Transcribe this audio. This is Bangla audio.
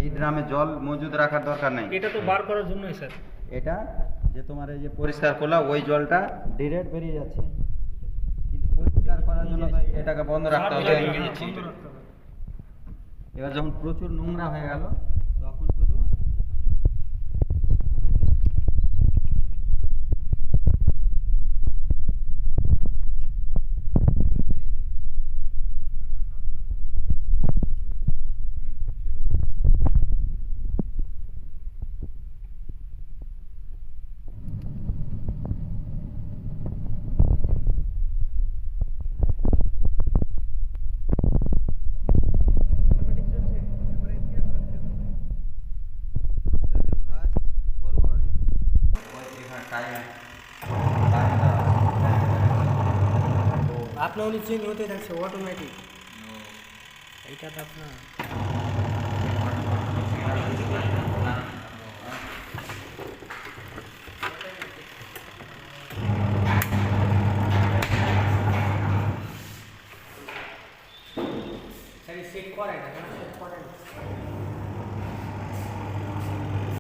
এই ড্রামে জল মজুদ রাখার দরকার নাই। এটা তো বার করার জন্যই স্যার। এটা যে তোমার এই যে পরিষ্কার করলা ওই জলটা ডিরেক্ট বেরিয়ে যাচ্ছে, কিন্তু পরিষ্কার করার জন্য তো এটাকে বন্ধ রাখতে হবে। বন্ধ রাখতে হবে। এবার যখন প্রচুর নোংরা হয়ে গেল তখন শুধু রিভার্স ফরওয়ার্ড টাইম আপনার উনি চেঞ্জ হতে থাকছে অটোমেটিক। এইটা তো আপনার সেট করে না, সেট করে না।